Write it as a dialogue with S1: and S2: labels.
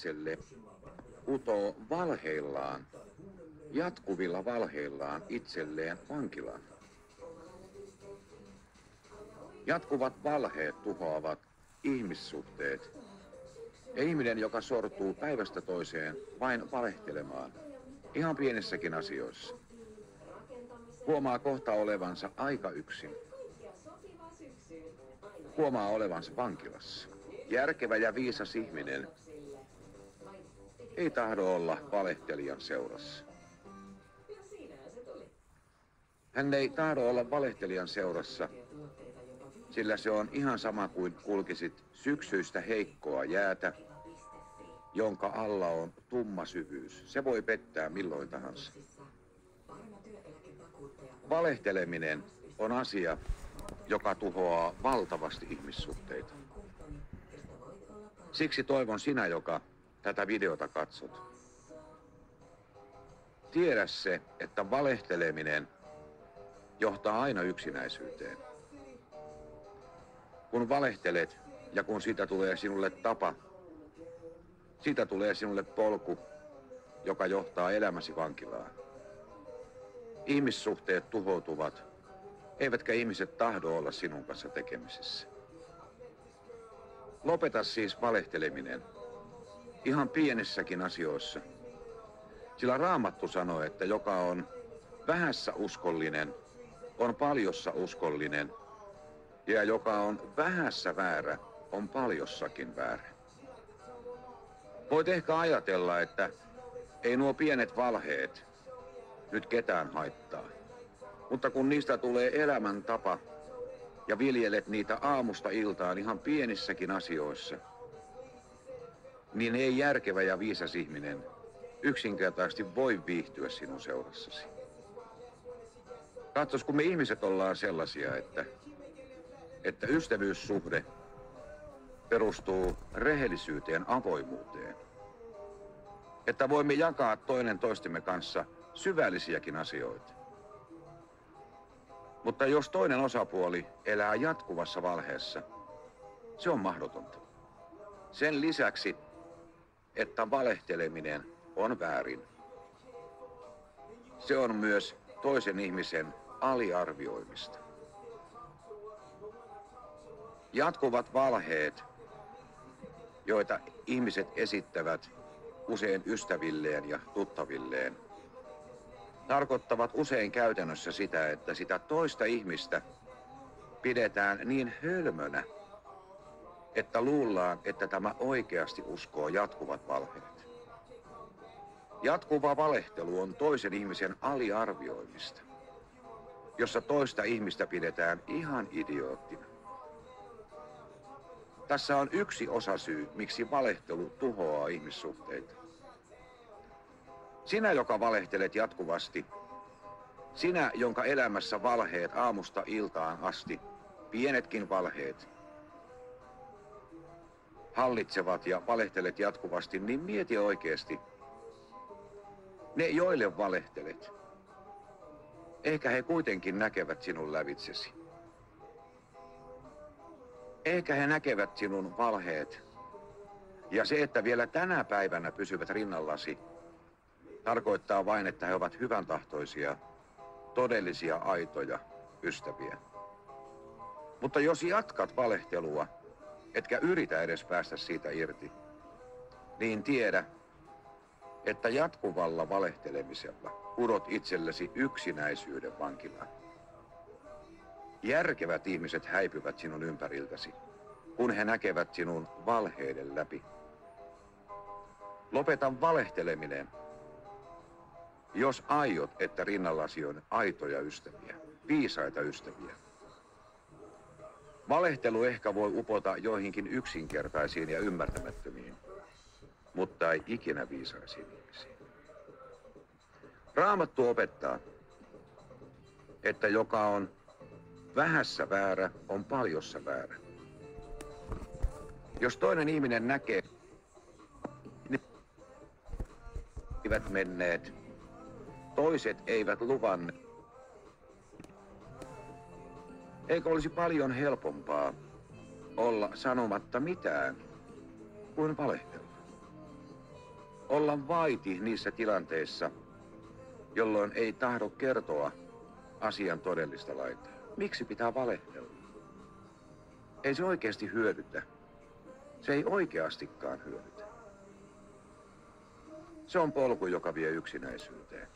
S1: itselle kutoo valheillaan, jatkuvilla valheillaan itselleen vankilan. Jatkuvat valheet tuhoavat ihmissuhteet. Ja ihminen, joka sortuu päivästä toiseen vain valehtelemaan, ihan pienissäkin asioissa, huomaa kohta olevansa aika yksin. Huomaa olevansa vankilassa. Järkevä ja viisas ihminen ei tahdo olla valehtelijan seurassa. Hän ei tahdo olla valehtelijan seurassa, sillä se on ihan sama kuin kulkisit syksyistä heikkoa jäätä, jonka alla on tumma syvyys. Se voi pettää milloin tahansa. Valehteleminen on asia, joka tuhoaa valtavasti ihmissuhteita. Siksi toivon sinä, joka tätä videota katsot. Tiedä se, että valehteleminen johtaa aina yksinäisyyteen. Kun valehtelet ja kun siitä tulee sinulle tapa, siitä tulee sinulle polku, joka johtaa elämäsi vankilaan. Ihmissuhteet tuhoutuvat, eivätkä ihmiset tahdo olla sinun kanssa tekemisissä. Lopeta siis valehteleminen, ihan pienissäkin asioissa. Sillä Raamattu sanoo, että joka on vähässä uskollinen, on paljossa uskollinen, ja joka on vähässä väärä, on paljossakin väärä. Voit ehkä ajatella, että ei nuo pienet valheet nyt ketään haittaa. Mutta kun niistä tulee elämäntapa ja viljelet niitä aamusta iltaan ihan pienissäkin asioissa, niin ei järkevä ja viisas ihminen yksinkertaisesti voi viihtyä sinun seurassasi. Katsos, kun me ihmiset ollaan sellaisia, että ystävyyssuhde perustuu rehellisyyteen, avoimuuteen. Että voimme jakaa toinen toistemme kanssa syvällisiäkin asioita. Mutta jos toinen osapuoli elää jatkuvassa valheessa, se on mahdotonta. Sen lisäksi, että valehteleminen on väärin, se on myös toisen ihmisen aliarvioimista. Jatkuvat valheet, joita ihmiset esittävät usein ystävilleen ja tuttavilleen, tarkoittavat usein käytännössä sitä, että sitä toista ihmistä pidetään niin hölmönä, että luullaan, että tämä oikeasti uskoo jatkuvat valheet. Jatkuva valehtelu on toisen ihmisen aliarvioimista, jossa toista ihmistä pidetään ihan idioottina. Tässä on yksi osasyy, miksi valehtelu tuhoaa ihmissuhteita. Sinä, joka valehtelet jatkuvasti, sinä, jonka elämässä valheet aamusta iltaan asti, pienetkin valheet, hallitsevat ja valehtelet jatkuvasti, niin mieti oikeasti, ne joille valehtelet, ehkä he kuitenkin näkevät sinun lävitsesi. Ehkä he näkevät sinun valheet, ja se, että vielä tänä päivänä pysyvät rinnallasi, tarkoittaa vain, että he ovat hyväntahtoisia, todellisia, aitoja ystäviä. Mutta jos jatkat valehtelua, etkä yritä edes päästä siitä irti, niin tiedä, että jatkuvalla valehtelemisella pudot itsellesi yksinäisyyden vankilaan. Järkevät ihmiset häipyvät sinun ympäriltäsi, kun he näkevät sinun valheiden läpi. Lopeta valehteleminen, jos aiot, että rinnallasi on aitoja ystäviä, viisaita ystäviä. Valehtelu ehkä voi upota joihinkin yksinkertaisiin ja ymmärtämättömiin, mutta ei ikinä viisaisiin ihmisiin. Raamattu opettaa, että joka on vähässä väärä, on paljossa väärä. Jos toinen ihminen näkee, niin eivät menneet, toiset eivät luvanneet. Eikö olisi paljon helpompaa olla sanomatta mitään kuin valehtella? Olla vaiti niissä tilanteissa, jolloin ei tahdo kertoa asian todellista laitaa. Miksi pitää valehdella? Ei se oikeasti hyödytä. Se ei oikeastikaan hyödytä. Se on polku, joka vie yksinäisyyteen.